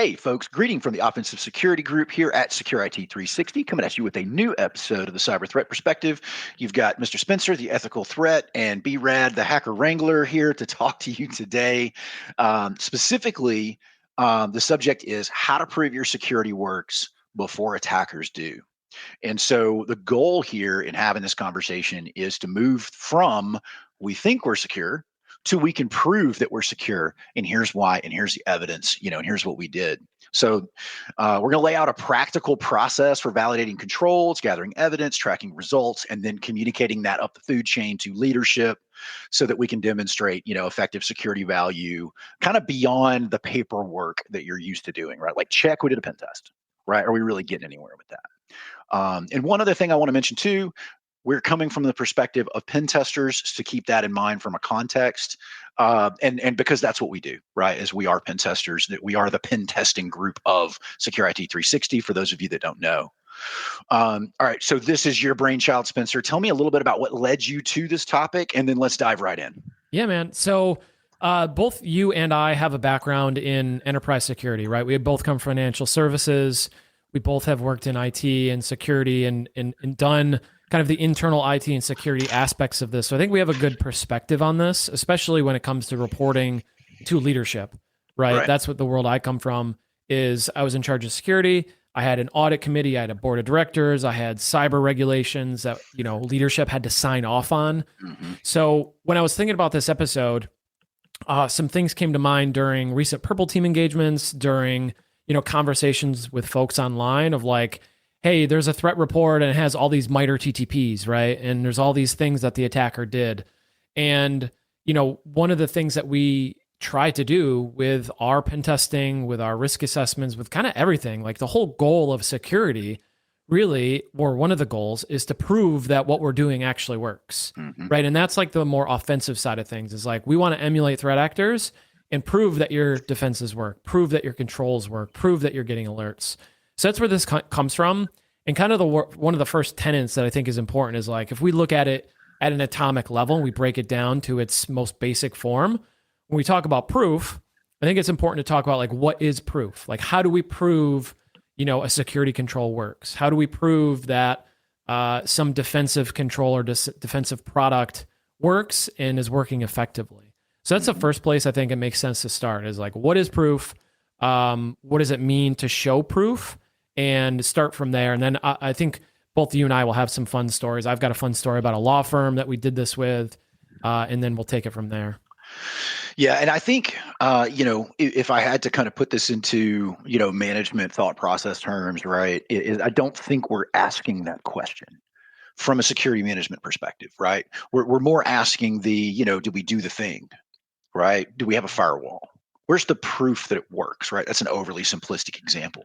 Hey, folks, greeting from the Offensive Security Group here at Secure IT 360, coming at you with a new episode of the Cyber Threat Perspective. You've got Mr. Spencer, the Ethical Threat, and B-Rad, the Hacker Wrangler, here to talk to you today. Specifically, the subject is how to prove your security works before attackers do. And so the goal here in having this conversation is to move from we think we're secure to we can prove that we're secure. And here's why, and here's the evidence, and here's what we did. So we're going to lay out a practical process for validating controls, gathering evidence, tracking results, and then communicating that up the food chain to leadership so that we can demonstrate, effective security value kind of beyond the paperwork that you're used to doing, right? Like check, we did a pen test, right? Are we really getting anywhere with that? And one other thing I want to mention too, we're coming from the perspective of pen testers to keep that in mind from a context. And because that's what we do, right? As we are pen testers, that we are the pen testing group of Secure IT 360, for those of you that don't know. All right, so this is your brainchild, Spencer. Tell me a little bit about what led you to this topic, and then let's dive right in. Yeah, man. So both you and I have a background in enterprise security, right? We both come from financial services. We both have worked in IT and security and done kind of the internal IT and security aspects of this. So I think we have a good perspective on this, especially when it comes to reporting to leadership, right? That's what the world I come from is. I was in charge of security. I had an audit committee. I had a board of directors. I had cyber regulations that, leadership had to sign off on. Mm-hmm. So when I was thinking about this episode, some things came to mind during recent Purple Team engagements, during conversations with folks online of like, hey, there's a threat report and it has all these MITRE TTPs, right? And there's all these things that the attacker did. And, one of the things that we try to do with our pen testing, with our risk assessments, with kind of everything, like the whole goal of security really, or one of the goals is to prove that what we're doing actually works, right? And that's like the more offensive side of things is like, we want to emulate threat actors and prove that your defenses work, prove that your controls work, prove that you're getting alerts. So that's where this comes from. And kind of one of the first tenets that I think is important is like, if we look at it at an atomic level, and we break it down to its most basic form. When we talk about proof, I think it's important to talk about like, what is proof? Like, how do we prove, a security control works? How do we prove that some defensive control or defensive product works and is working effectively? So that's the first place I think it makes sense to start is like, what is proof? What does it mean to show proof? And start from there. And then I think both you and I will have some fun stories. I've got a fun story about a law firm that we did this with, and then we'll take it from there. Yeah, and I think, if I had to kind of put this into, management thought process terms, right, I don't think we're asking that question from a security management perspective, right? We're more asking the, do we do the thing, right? Do we have a firewall? Where's the proof that it works, right? That's an overly simplistic example,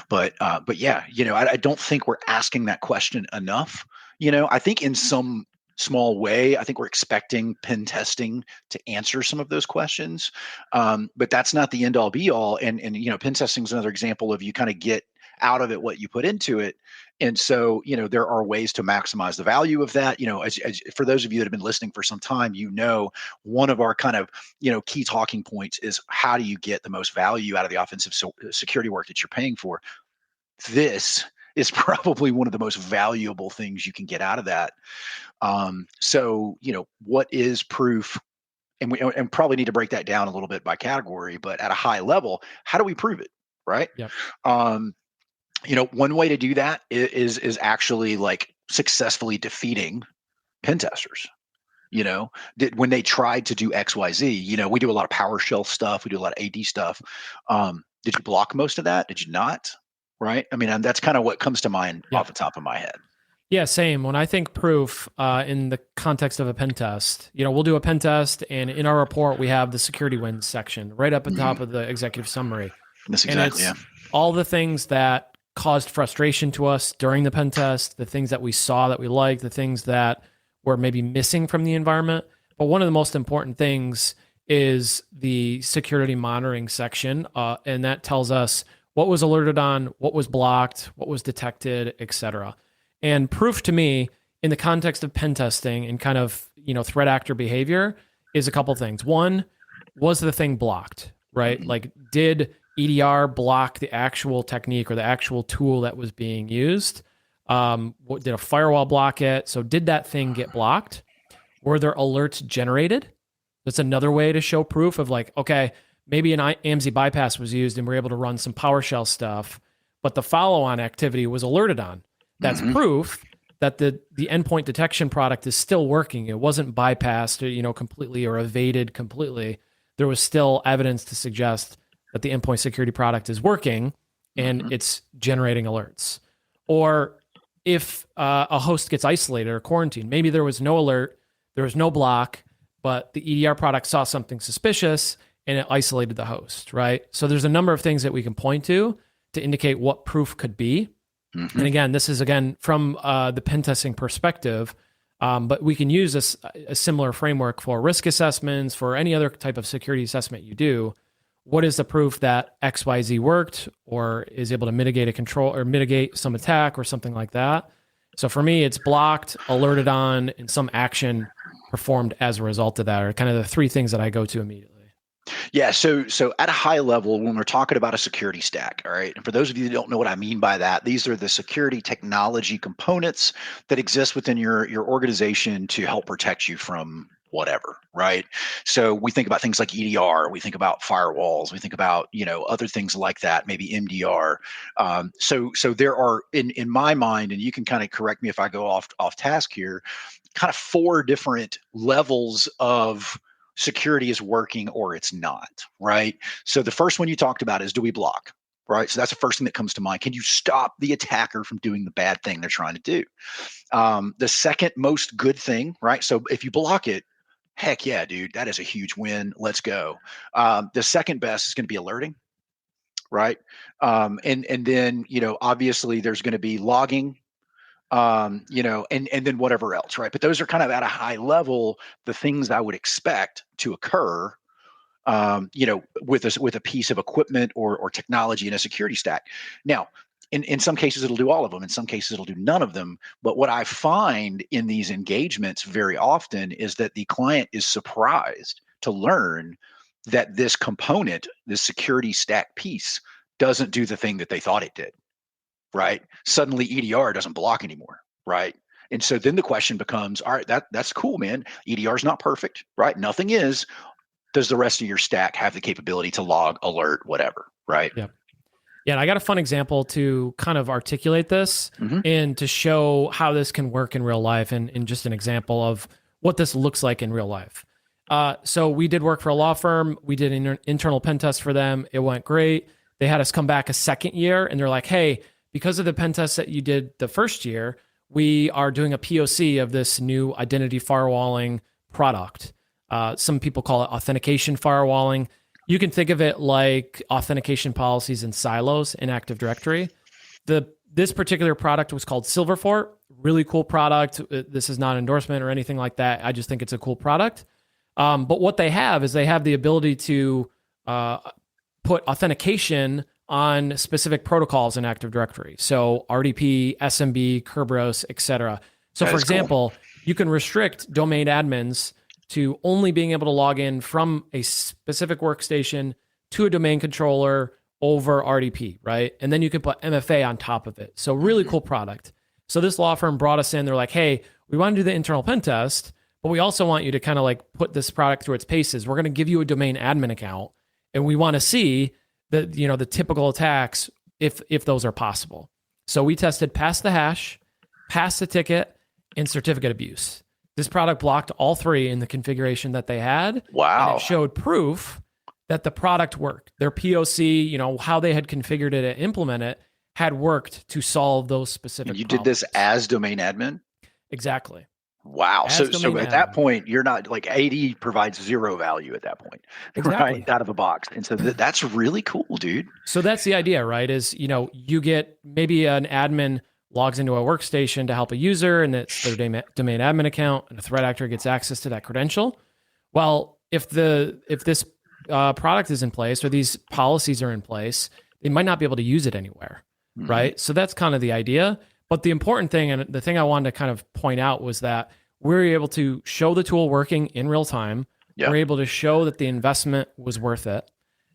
but yeah, I don't think we're asking that question enough. I think in some small way, I think we're expecting pen testing to answer some of those questions, but that's not the end all be all. And pen testing is another example of you kind of get out of it what you put into it. And so, there are ways to maximize the value of that. As for those of you that have been listening for some time, one of our kind of, key talking points is how do you get the most value out of the offensive security work that you're paying for? This is probably one of the most valuable things you can get out of that. So, what is proof? And probably need to break that down a little bit by category, but at a high level, how do we prove it? Right. Yep. One way to do that is actually like successfully defeating pen testers. When they tried to do XYZ, we do a lot of PowerShell stuff. We do a lot of AD stuff. Did you block most of that? Did you not? Right. I mean, that's kind of what comes to mind off the top of my head. Yeah, same. When I think proof in the context of a pen test, we'll do a pen test, and in our report, we have the security wins section right up at the top of the executive summary. That's exactly, all the things that caused frustration to us during the pen test, the things that we saw that we liked, the things that were maybe missing from the environment. But one of the most important things is the security monitoring section, and that tells us what was alerted on, what was blocked, what was detected, etc. And proof to me, in the context of pen testing and kind of threat actor behavior, is a couple things. One, was the thing blocked, right? Like, did EDR block the actual technique or the actual tool that was being used? Did a firewall block it? So did that thing get blocked? Were there alerts generated? That's another way to show proof of like, okay, maybe an AMSI bypass was used and we're able to run some PowerShell stuff, but the follow-on activity was alerted on. That's proof that the endpoint detection product is still working. It wasn't bypassed, completely or evaded completely. There was still evidence to suggest that the endpoint security product is working and it's generating alerts. Or if a host gets isolated or quarantined, maybe there was no alert, there was no block, but the EDR product saw something suspicious and it isolated the host, right? So there's a number of things that we can point to indicate what proof could be. And again, this is from the pen testing perspective, but we can use a similar framework for risk assessments, for any other type of security assessment you do. What is the proof that XYZ worked or is able to mitigate a control or mitigate some attack or something like that? So for me, it's blocked, alerted on, and some action performed as a result of that are kind of the three things that I go to immediately. Yeah. So at a high level, when we're talking about a security stack, all right, and for those of you that don't know what I mean by that, these are the security technology components that exist within your organization to help protect you from whatever, right? So we think about things like EDR, we think about firewalls, we think about, other things like that, maybe MDR. So there are in my mind, and you can kind of correct me if I go off task here, kind of 4 different levels of security is working or it's not, right? So the first one you talked about is, do we block? Right. So that's the first thing that comes to mind. Can you stop the attacker from doing the bad thing they're trying to do? The second most good thing, right? So if you block it, heck yeah, dude, that is a huge win. Let's go. The second best is going to be alerting, right? And then, obviously there's going to be logging, and then whatever else, right? But those are kind of at a high level, the things I would expect to occur, with a piece of equipment or technology in a security stack. Now, in some cases, it'll do all of them. In some cases, it'll do none of them. But what I find in these engagements very often is that the client is surprised to learn that this component, this security stack piece, doesn't do the thing that they thought it did, right? Suddenly EDR doesn't block anymore, right? And so then the question becomes, all right, that's cool, man. EDR is not perfect, right? Nothing is. Does the rest of your stack have the capability to log, alert, whatever, right? Yeah. Yeah, and I got a fun example to kind of articulate this and to show how this can work in real life, and just an example of what this looks like in real life. So we did work for a law firm. We did an internal pen test for them. It went great. They had us come back a second year, and they're like, hey, because of the pen test that you did the first year, we are doing a POC of this new identity firewalling product. Some people call it authentication firewalling. You can think of it like authentication policies in silos in Active Directory. This particular product was called Silverfort. Really cool product. This is not an endorsement or anything like that. I just think it's a cool product. But what they have is they have the ability to put authentication on specific protocols in Active Directory. So RDP, SMB, Kerberos, etc. So for example, you can restrict domain admins to only being able to log in from a specific workstation to a domain controller over RDP, right? And then you can put MFA on top of it. So really cool product. So this law firm brought us in. They're like, hey, we want to do the internal pen test, but we also want you to kind of like put this product through its paces. We're going to give you a domain admin account, and we want to see the typical attacks if those are possible. So we tested pass the hash, pass the ticket, and certificate abuse. This product blocked all 3 in the configuration that they had. Wow. And it showed proof that the product worked. Their POC, how they had configured it and implement it, had worked to solve those specific and you problems. did this as domain admin? Exactly. Wow. So at that point, you're not like AD provides 0 value at that point, exactly. Right? Out of the box. And so that's really cool, dude. So that's the idea, right? Is, you get maybe an admin logs into a workstation to help a user, and it's their domain admin account, and a threat actor gets access to that credential. Well, if this product is in place or these policies are in place, they might not be able to use it anywhere, right? So that's kind of the idea. But the important thing, and the thing I wanted to kind of point out, was that we're able to show the tool working in real time. Yep. We're able to show that the investment was worth it.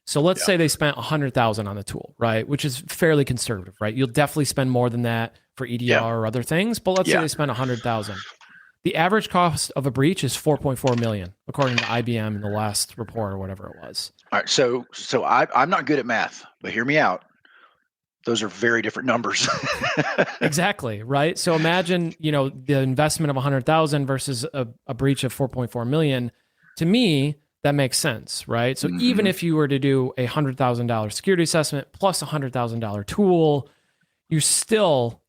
So let's Yeah. say they spent 100,000 on the tool, right? Which is fairly conservative, right? You'll definitely spend more than that for Yeah. EDR or other things, but let's say Yeah. they spent 100,000. The average cost of a breach is 4.4 million, according to IBM in the last report or whatever it was. All right. So I'm not good at math, but hear me out. Those are very different numbers. Exactly, right? So imagine, the investment of 100,000 versus a breach of 4.4 million. To me, that makes sense, right? So even Mhm. if you were to do a $100,000 security assessment plus a $100,000 tool, you still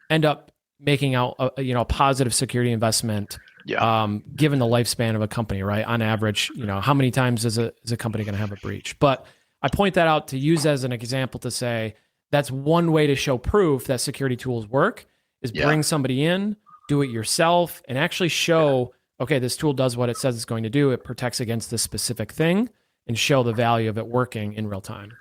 end up making out a positive security investment, Yeah. given the lifespan of a company, right? On average, how many times is a company going to have a breach? But I point that out to use as an example to say that's one way to show proof that security tools work is Yeah. bring somebody in, do it yourself, and actually show, okay, this tool does what it says it's going to do. It protects against this specific thing, and show the value of it working in real time.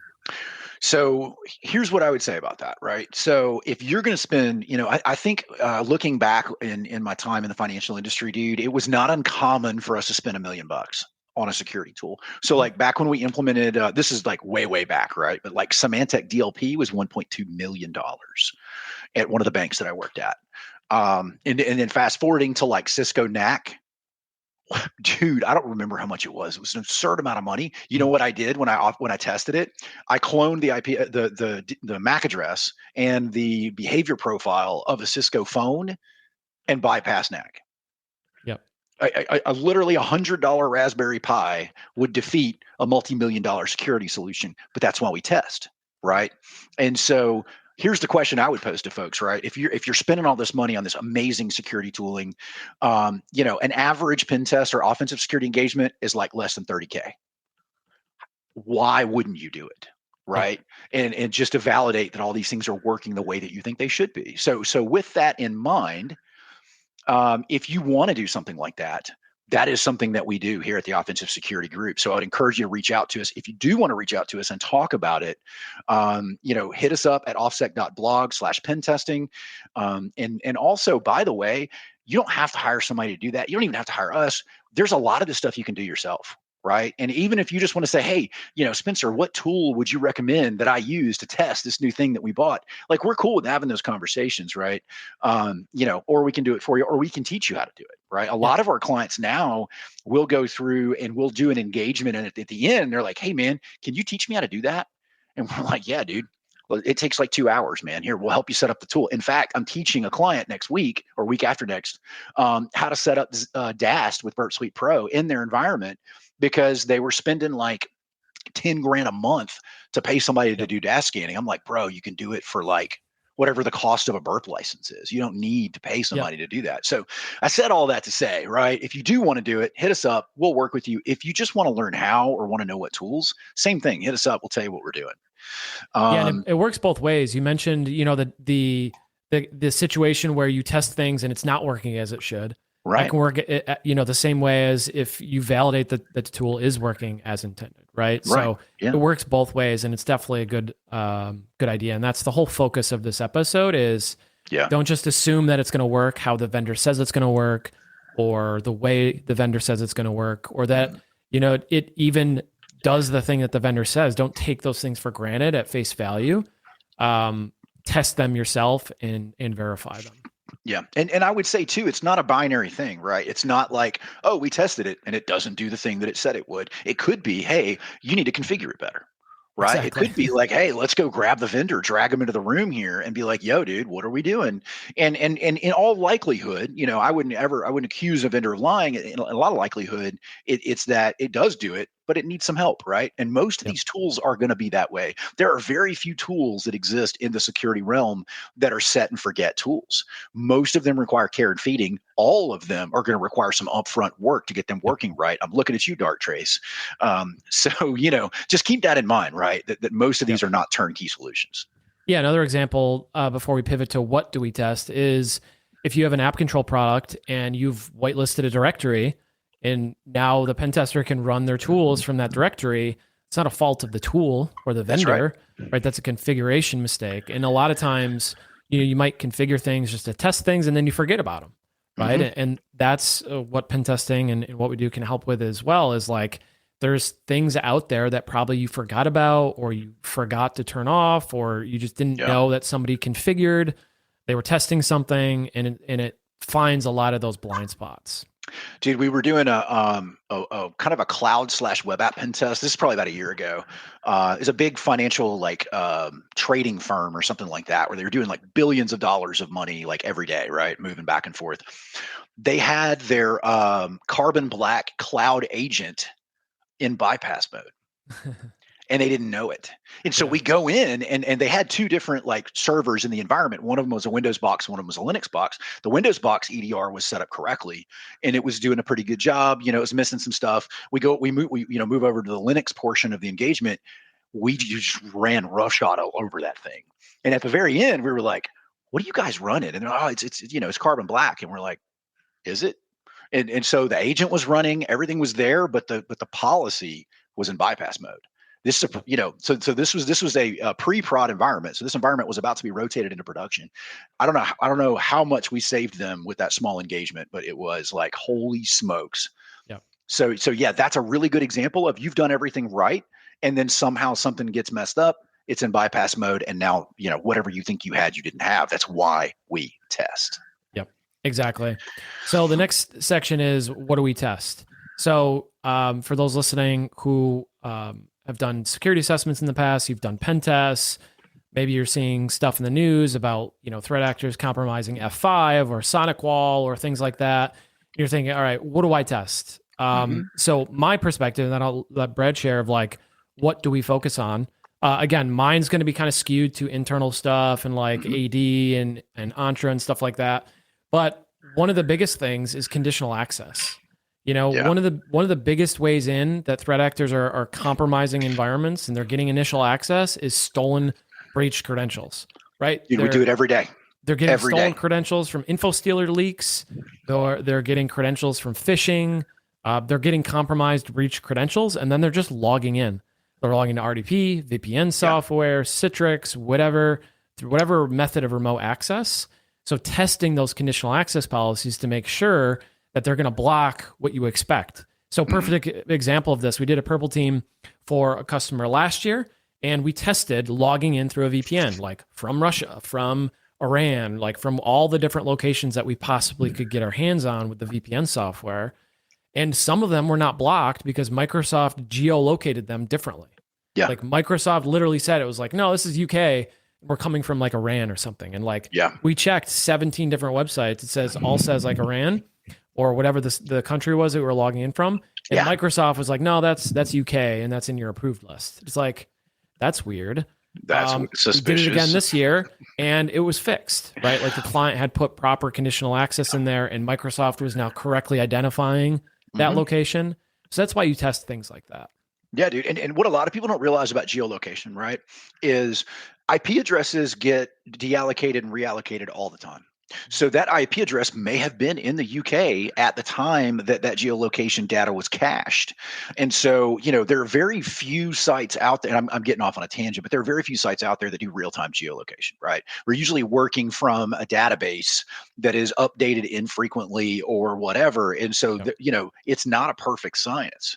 So here's what I would say about that, right? So if you're going to spend, I think looking back in my time in the financial industry, dude, it was not uncommon for us to spend $1 million on a security tool. So like back when we implemented, this is like way back, right? But like Symantec DLP was $1.2 million at one of the banks that I worked at. And then fast forwarding to like Cisco NAC, dude, I don't remember how much it was. It was an absurd amount of money. You know what I did when I tested it? I cloned the IP, the MAC address and the behavior profile of a Cisco phone and bypassed NAC. Yep. I literally $100 Raspberry Pi would defeat a multi-million-dollar security solution, but that's why we test, right? And so here's the question I would pose to folks, right? If you're spending all this money on this amazing security tooling, an average pen test or offensive security engagement is like less than 30K. Why wouldn't you do it? Yep. Right. And just to validate that all these things are working the way that you think they should be. So with that in mind, if you want to do something like that, that is something that we do here at the Offensive Security Group. So I'd encourage you to reach out to us. If you do want to reach out to us and talk about it, hit us up at offsec.blog/pen testing. And also, by the way, you don't have to hire somebody to do that. You don't even have to hire us. There's a lot of this stuff you can do yourself. Right. And even if you just want to say, hey, Spencer, what tool would you recommend that I use to test this new thing that we bought? Like, we're cool with having those conversations, right? Or we can do it for you, or we can teach you how to do it, right? A lot of our clients now will go through and we'll do an engagement, and at the end, they're like, hey, man, can you teach me how to do that? And we're like, yeah, dude. Well, it takes like 2 hours, man. Here, we'll help you set up the tool. In fact, I'm teaching a client next week or week after next how to set up DAST with Burp Suite Pro in their environment, because they were spending like 10 grand a month to pay somebody to do DAS scanning. I'm like, bro, you can do it for like whatever the cost of a burp license is. You don't need to pay somebody to do that. So I said all that to say, right, if you do want to do it, hit us up. We'll work with you. If you just want to learn how or want to know what tools, same thing, hit us up. We'll tell you what we're doing. And it works both ways. You mentioned, the situation where you test things and it's not working as it should. Right. That can work, the same way as if you validate that the tool is working as intended, right? So it works both ways, and it's definitely a good idea. And that's the whole focus of this episode is don't just assume that it's going to work how the vendor says it's going to work, or the way the vendor says it's going to work, or that, it even does the thing that the vendor says. Don't take those things for granted at face value. Test them yourself and verify them. Yeah. And I would say too, it's not a binary thing, right? It's not like, oh, we tested it and it doesn't do the thing that it said it would. It could be, hey, you need to configure it better. Right. Exactly. It could be like, hey, let's go grab the vendor, drag them into the room here and be like, yo, dude, what are we doing? And in all likelihood, I wouldn't accuse a vendor of lying. In a lot of likelihood, it's that it does do it, but it needs some help, right? And most of these tools are going to be that way. There are very few tools that exist in the security realm that are set and forget tools. Most of them require care and feeding. All of them are going to require some upfront work to get them working right. I'm looking at you, Darktrace. So, just keep that in mind, right? That most of these are not turnkey solutions. Yeah, another example before we pivot to what do we test is if you have an app control product and you've whitelisted a directory, and now the pen tester can run their tools from that directory. It's not a fault of the tool or the vendor, right? That's a configuration mistake. And a lot of times, you might configure things just to test things and then you forget about them, right? And that's what pen testing and what we do can help with as well, is like there's things out there that probably you forgot about, or you forgot to turn off, or you just didn't Yeah. know that somebody configured. They were testing something, and it finds a lot of those blind spots. Dude, we were doing a kind of a cloud slash web app pen test. This is probably about a year ago. It's a big financial like trading firm or something like that, where they were doing like billions of dollars of money like every day, right? Moving back and forth. They had their carbon black cloud agent in bypass mode, and they didn't know it. And so Yeah. we go in, and they had two different like servers in the environment. One of them was a Windows box, one of them was a Linux box. The Windows box EDR was set up correctly, and it was doing a pretty good job. You know, it was missing some stuff. We move over to the Linux portion of the engagement. We just ran roughshod all over that thing. And at the very end, we were like, "What are you guys running?" And they're, "Oh, it's carbon black." And we're like, "Is it?" And so the agent was running, everything was there, but the policy was in bypass mode. This is so this was a pre-prod environment. So this environment was about to be rotated into production. I don't know how much we saved them with that small engagement, but it was like holy smokes. Yeah. So yeah, that's a really good example of you've done everything right, and then somehow something gets messed up. It's in bypass mode, and now whatever you think you had, you didn't have. That's why we test. Yep, exactly. So the next section is, what do we test? So for those listening who have done security assessments in the past, you've done pen tests, maybe you're seeing stuff in the news about threat actors compromising F5 or SonicWall or things like that. You're thinking, all right, what do I test? So my perspective, and then I'll let Brad share, of like, what do we focus on? Again, mine's going to be kind of skewed to internal stuff and like AD and Entra and stuff like that. But one of the biggest things is conditional access. Yeah. One of the biggest ways in that threat actors are compromising environments and they're getting initial access is stolen, breached credentials. Right? Dude, we do it every day. They're getting Every stolen day. credentials from InfoStealer leaks. They're getting credentials from phishing. They're getting compromised, breached credentials, and then they're just logging in. They're logging to RDP, VPN software, Citrix, whatever, through whatever method of remote access. So testing those conditional access policies to make sure that they're going to block what you expect. So perfect example of this, we did a purple team for a customer last year, and we tested logging in through a VPN, like from Russia, from Iran, like from all the different locations that we possibly could get our hands on with the VPN software. And some of them were not blocked because Microsoft geolocated them differently. Yeah. Like Microsoft literally said, it was like, no, this is UK. We're coming from like Iran or something. And like, we checked 17 different websites. It says like Iran or whatever the country was that we were logging in from. And Microsoft was like, no, that's UK and that's in your approved list. It's like, that's weird. That's suspicious. We did it again this year and it was fixed, right? Like the client had put proper conditional access in there and Microsoft was now correctly identifying that location. So that's why you test things like that. Yeah, dude. And what a lot of people don't realize about geolocation, right, is IP addresses get deallocated and reallocated all the time. So that IP address may have been in the UK at the time that geolocation data was cached. And so, there are very few sites out there, and I'm getting off on a tangent, but there are very few sites out there that do real-time geolocation, right? We're usually working from a database that is updated infrequently or whatever. And so, it's not a perfect science.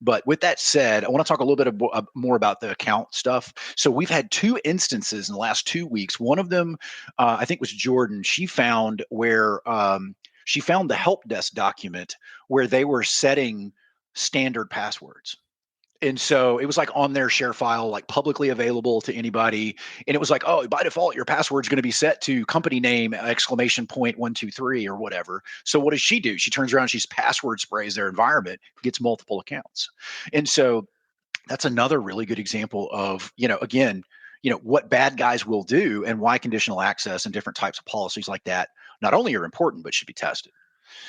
But with that said, I want to talk a little bit more about the account stuff. So we've had two instances in the last 2 weeks. One of them, I think, was Jordan. She found she found the help desk document where they were setting standard passwords. And so it was like on their share file, like publicly available to anybody. And it was like, oh, by default, your password's going to be set to company name, !123 or whatever. So what does she do? She turns around, she's password sprays their environment, gets multiple accounts. And so that's another really good example of, again, what bad guys will do and why conditional access and different types of policies like that not only are important, but should be tested.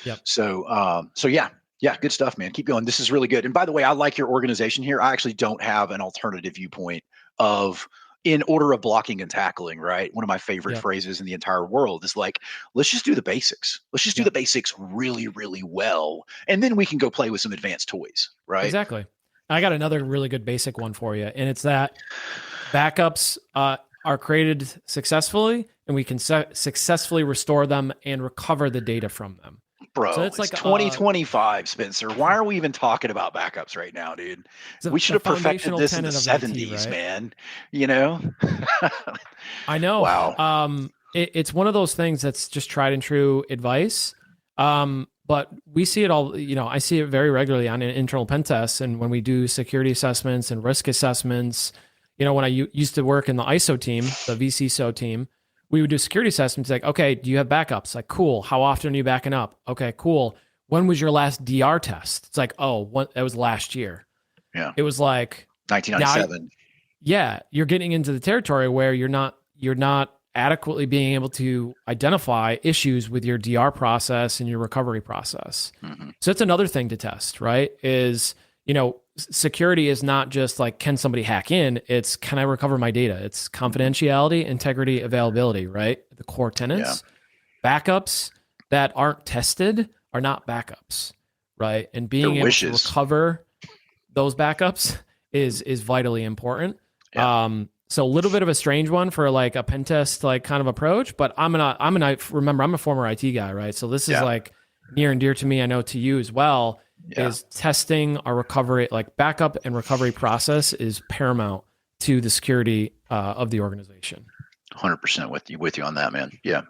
Yep. So yeah. Yeah, good stuff, man. Keep going. This is really good. And by the way, I like your organization here. I actually don't have an alternative viewpoint of in order of blocking and tackling, right? One of my favorite phrases in the entire world is like, let's just do the basics. Let's just do the basics really, really well. And then we can go play with some advanced toys, right? Exactly. I got another really good basic one for you. And it's that backups are created successfully and we can successfully restore them and recover the data from them. So Bro, it's it's like 2025, Spencer. Why are we even talking about backups right now, dude? We should a have perfected foundational this in the tenet of IT, 70s, right? man. You know? I know. Wow. It's one of those things that's just tried and true advice. But we see it all, I see it very regularly on internal pen tests and when we do security assessments and risk assessments. When I used to work in the ISO team, the VCSO team, we would do security assessments like, okay, do you have backups? Like, cool. How often are you backing up? Okay, cool. When was your last DR test? It's like, that was last year. Yeah. It was like, now, 1997. yeah, you're getting into the territory where you're not adequately being able to identify issues with your DR process and your recovery process. Mm-hmm. So that's another thing to test, right? Is, security is not just like, can somebody hack in? It's, can I recover my data? It's confidentiality, integrity, availability, right? The core tenets. Backups that aren't tested are not backups, right? And being They're able to wishes. recover those backups is vitally important. Yeah. So a little bit of a strange one for like a pen test like kind of approach, but remember I'm a former IT guy, right? So this is like near and dear to me. I know to you as well. Is testing our recovery, like backup and recovery process, is paramount to the security of the organization. 100% with you on that, man. Yeah.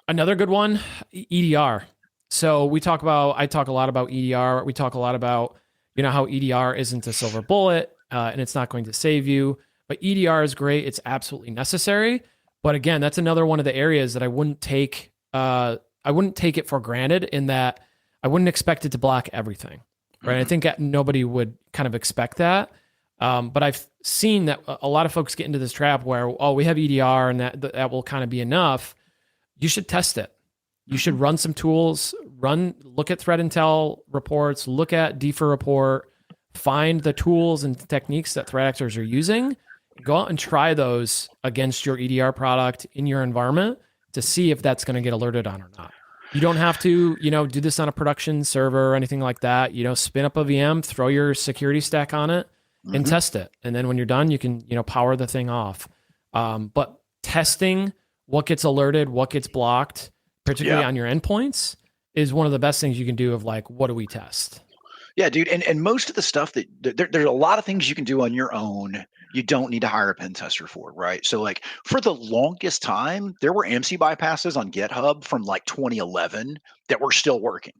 Another good one, EDR. So I talk a lot about EDR. We talk a lot about, how EDR isn't a silver bullet and it's not going to save you, but EDR is great. It's absolutely necessary. But again, that's another one of the areas that I wouldn't take it for granted, in that I wouldn't expect it to block everything, right? Mm-hmm. I think nobody would kind of expect that. But I've seen that a lot of folks get into this trap where, we have EDR and that will kind of be enough. You should test it. You should run some tools, look at threat intel reports, look at DFIR report, find the tools and techniques that threat actors are using, go out and try those against your EDR product in your environment to see if that's going to get alerted on or not. You don't have to, do this on a production server or anything like that. Spin up a VM, throw your security stack on it and test it. And then when you're done, you can, power the thing off. But testing what gets alerted, what gets blocked, particularly on your endpoints, is one of the best things you can do of like, what do we test? Yeah, dude. And most of the stuff there's a lot of things you can do on your own. You don't need to hire a pen tester for, right? So like for the longest time, there were AMC bypasses on GitHub from like 2011 that were still working.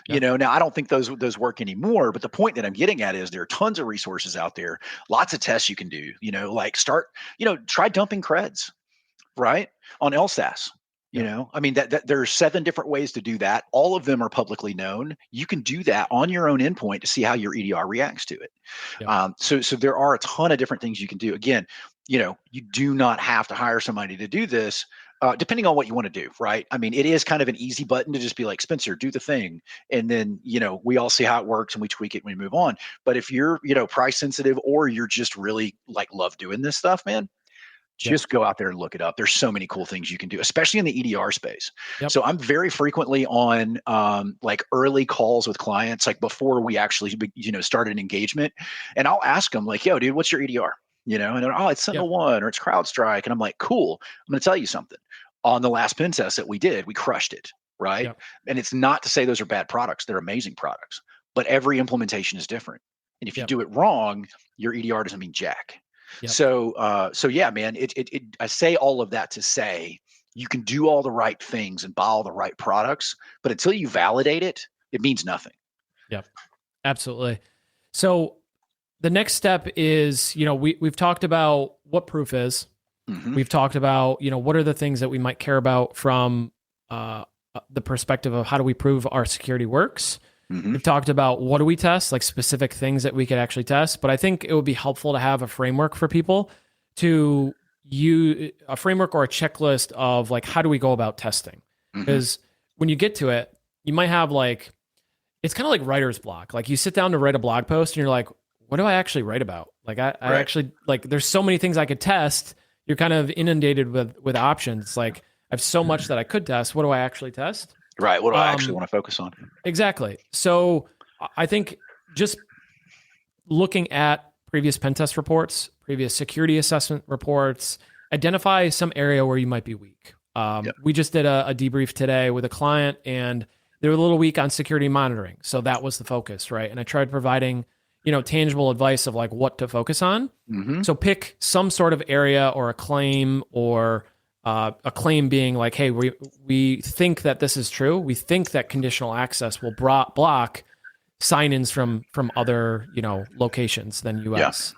Yep. Now I don't think those work anymore, but the point that I'm getting at is there are tons of resources out there, lots of tests you can do, like try dumping creds, right? On LSAS. I mean, that there are 7 different ways to do that. All of them are publicly known. You can do that on your own endpoint to see how your EDR reacts to it. Yep. So there are a ton of different things you can do. Again, you do not have to hire somebody to do this, depending on what you want to do, right? I mean, it is kind of an easy button to just be like, Spencer, do the thing. And then, we all see how it works and we tweak it and we move on. But if you're, price sensitive, or you're just really like love doing this stuff, man, just go out there and look it up. There's so many cool things you can do, especially in the EDR space. Yep. So I'm very frequently on like early calls with clients, like before we actually, started an engagement. And I'll ask them like, yo, dude, what's your EDR? And they're, it's SentinelOne or it's CrowdStrike. And I'm like, cool. I'm going to tell you something. On the last pen test that we did, we crushed it, right? Yep. And it's not to say those are bad products. They're amazing products. But every implementation is different. And if you do it wrong, your EDR doesn't mean jack. Yep. So yeah, man, I say all of that to say you can do all the right things and buy all the right products, but until you validate it, it means nothing. Yep, absolutely. So the next step is, we've talked about what proof is. Mm-hmm. We've talked about, what are the things that we might care about from the perspective of how do we prove our security works. Mm-hmm. We've talked about what do we test, like specific things that we could actually test. But I think it would be helpful to have a framework for people to use, a framework or a checklist of like, how do we go about testing? Because when you get to it, you might have like, it's kind of like writer's block. Like you sit down to write a blog post and you're like, what do I actually write about? Like I actually, like there's so many things I could test. You're kind of inundated with options. Like I have so much that I could test. What do I actually test? Right. What do I actually want to focus on? Exactly. So I think just looking at previous pen test reports, previous security assessment reports, identify some area where you might be weak. We just did a debrief today with a client, and they were a little weak on security monitoring. So that was the focus, right? And I tried providing, tangible advice of like what to focus on. Mm-hmm. So pick some sort of area or a claim, or a claim being like, hey, we think that this is true. We think that conditional access will block sign-ins from other, locations than Yeah. US.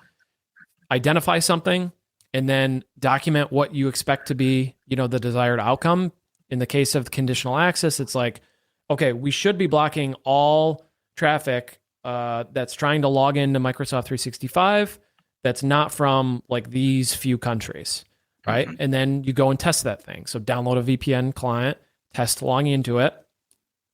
Identify something and then document what you expect to be, the desired outcome. In the case of conditional access, it's like, okay, we should be blocking all traffic that's trying to log into Microsoft 365 that's not from like these few countries, right? Mm-hmm. And then you go and test that thing. So download a VPN client, test logging into it,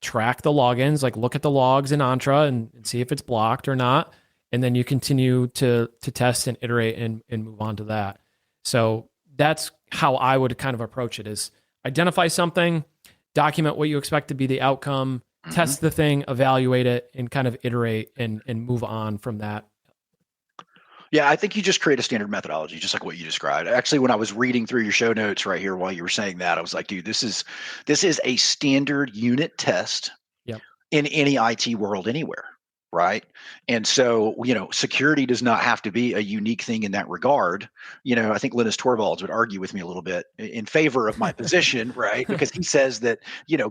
track the logins, like look at the logs in Entra and see if it's blocked or not. And then you continue to test and iterate and move on to that. So that's how I would kind of approach it: is identify something, document what you expect to be the outcome, Mm-hmm. test the thing, evaluate it, and kind of iterate and move on from that. Yeah, I think you just create a standard methodology, just like what you described. Actually, when I was reading through your show notes right here while you were saying that, I was like, dude, this is a standard unit test Yep. in any IT world anywhere, right? And so, security does not have to be a unique thing in that regard. I think Linus Torvalds would argue with me a little bit in favor of my position, right? Because he says that,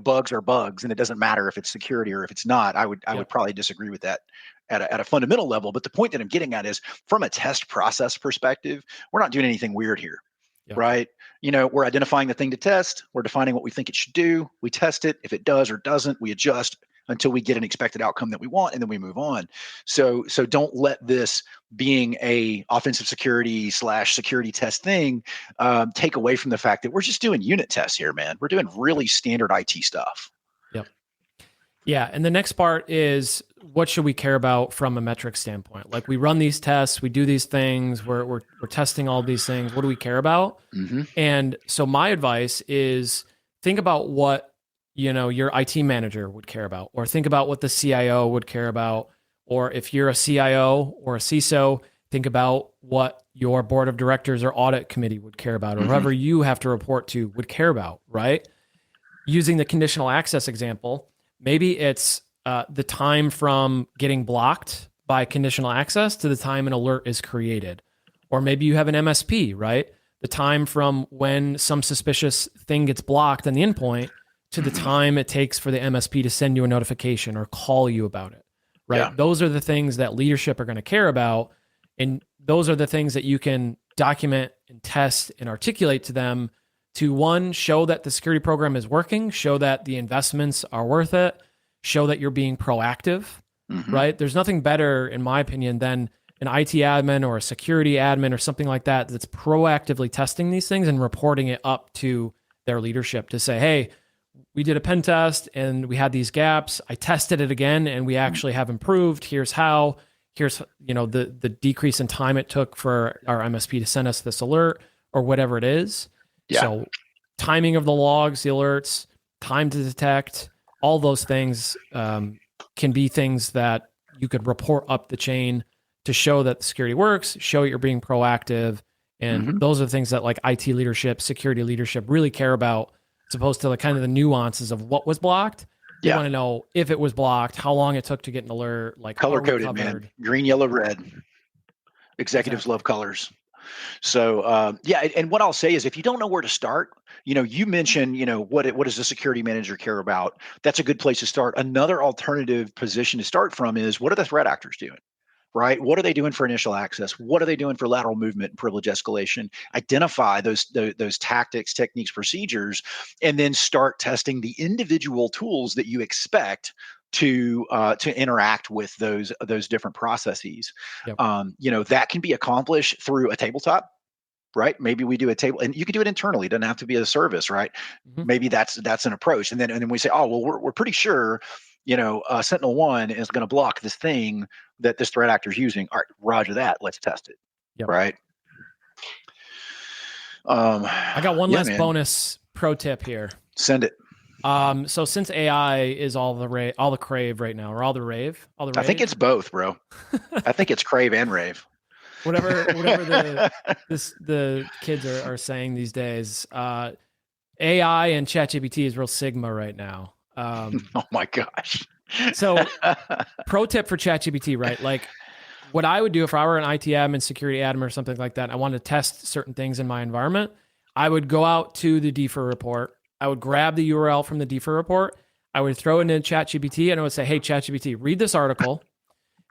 bugs are bugs and it doesn't matter if it's security or if it's not. I would Yep. probably disagree with that at a fundamental level. But the point that I'm getting at is, from a test process perspective, we're not doing anything weird here. Yep. Right. We're identifying the thing to test. We're defining what we think it should do. We test it. If it does or doesn't, we adjust until we get an expected outcome that we want, and then we move on. So don't let this being a offensive security / security test thing take away from the fact that we're just doing unit tests here, man. We're doing really standard IT stuff. Yep. Yeah. And the next part is, what should we care about from a metric standpoint? Like, we run these tests, we do these things, we're testing all these things. What do we care about? Mm-hmm. And so my advice is, think about what, your IT manager would care about, or think about what the CIO would care about. Or if you're a CIO or a CISO, think about what your board of directors or audit committee would care about, or Mm-hmm. whoever you have to report to would care about, right? Using the conditional access example, maybe it's the time from getting blocked by conditional access to the time an alert is created. Or maybe you have an MSP, right? The time from when some suspicious thing gets blocked on the endpoint to the time it takes for the MSP to send you a notification or call you about it, right? Yeah. Those are the things that leadership are going to care about. And those are the things that you can document and test and articulate to them to, one, show that the security program is working, show that the investments are worth it, show that you're being proactive, Mm-hmm. right? There's nothing better, in my opinion, than an IT admin or a security admin or something like that that's proactively testing these things and reporting it up to their leadership to say, hey, we did a pen test and we had these gaps. I tested it again and we actually have improved. Here's how. Here's, the decrease in time it took for our MSP to send us this alert or whatever it is. Yeah. So timing of the logs, the alerts, time to detect, all those things can be things that you could report up the chain to show that the security works, show you're being proactive. And Mm-hmm. those are the things that like IT leadership, security leadership really care about, as opposed to the kind of the nuances of what was blocked. They want to know if it was blocked, how long it took to get an alert, like color coded, man. Green, yellow, red. Executives love colors. So and what I'll say is, if you don't know where to start, you mentioned, what does the security manager care about? That's a good place to start. Another alternative position to start from is, what are the threat actors doing? Right? What are they doing for initial access? What are they doing for lateral movement and privilege escalation? Identify those tactics, techniques, procedures, and then start testing the individual tools that you expect to interact with those different processes. Yep. That can be accomplished through a tabletop. Right? Maybe we do a table, and you can do it internally. It doesn't have to be a service, right? Mm-hmm. Maybe that's an approach, and then we say, oh well, we're pretty sure, Sentinel-1 is going to block this thing that this threat actor is using. All right, roger that. Let's test it. Yep. Right. I got one last bonus pro tip here. Send it. So since AI is all the crave right now, or all the rave. I think it's both, bro. I think it's crave and rave. Whatever the kids are saying these days, AI and ChatGPT is real sigma right now. Oh my gosh. So pro tip for ChatGPT, right? Like what I would do if I were an IT admin, security admin, or something like that, I wanted to test certain things in my environment. I would go out to the DFIR report. I would grab the URL from the DFIR report. I would throw it in ChatGPT and I would say, hey, ChatGPT, read this article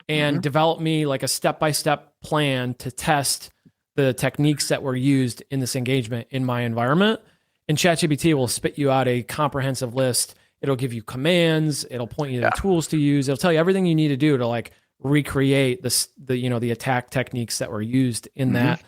and develop me like a step-by-step plan to test the techniques that were used in this engagement in my environment. And ChatGPT will spit you out a comprehensive list. It'll give you commands. It'll point you to the tools to use. It'll tell you everything you need to do to like recreate the attack techniques that were used in that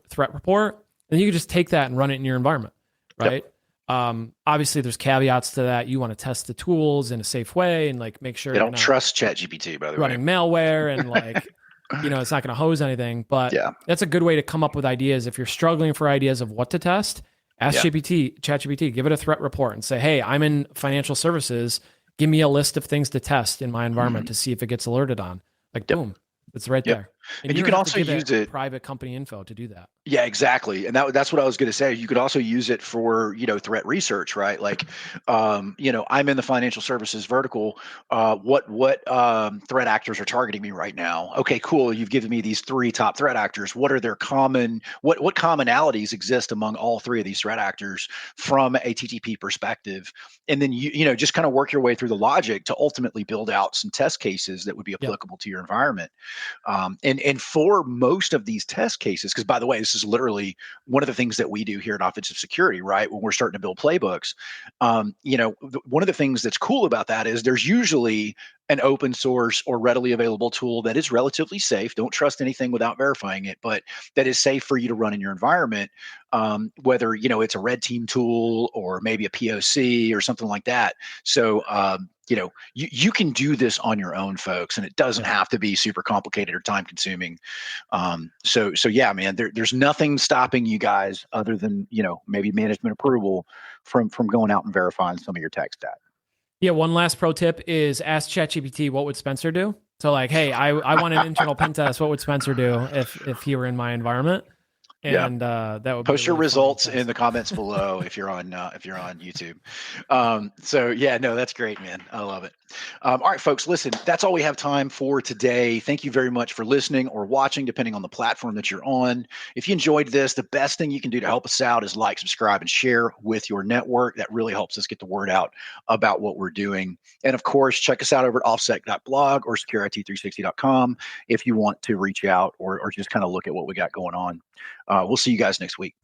threat report. And you can just take that and run it in your environment, right? Obviously, there's caveats to that. You want to test the tools in a safe way and like make sure I don't trust ChatGPT, by the way. Running malware and like it's not going to hose anything. But that's a good way to come up with ideas. If you're struggling for ideas of what to test, ask ChatGPT, give it a threat report and say, hey, I'm in financial services. Give me a list of things to test in my environment to see if it gets alerted on. Like, boom, it's right there. And you can also use it private company info to do that. Yeah, exactly. And that's what I was going to say. You could also use it for, threat research, right? Like, I'm in the financial services vertical. What threat actors are targeting me right now? Okay, cool. You've given me these 3 top threat actors. What are their what commonalities exist among all 3 of these threat actors from a TTP perspective? And then you just kind of work your way through the logic to ultimately build out some test cases that would be applicable to your environment. And for most of these test cases, because by the way, this is literally one of the things that we do here at Offensive Security, right? When we're starting to build playbooks, one of the things that's cool about that is there's usually an open source or readily available tool that is relatively safe. Don't trust anything without verifying it, but that is safe for you to run in your environment. Whether it's a red team tool or maybe a POC or something like that. So you can do this on your own, folks, and it doesn't have to be super complicated or time consuming. So yeah, man, there's nothing stopping you guys other than maybe management approval from going out and verifying some of your tech stack. Yeah, one last pro tip is ask ChatGPT what would Spencer do. So like, hey, I want an internal pen test. What would Spencer do if he were in my environment? And that would post your results in the comments below if you're on YouTube. So yeah, no, that's great, man. I love it. All right, folks, listen, that's all we have time for today. Thank you very much for listening or watching, depending on the platform that you're on. If you enjoyed this, the best thing you can do to help us out is like, subscribe, and share with your network. That really helps us get the word out about what we're doing. And of course, check us out over at offsec.blog or securit360.com if you want to reach out or just kind of look at what we got going on. We'll see you guys next week.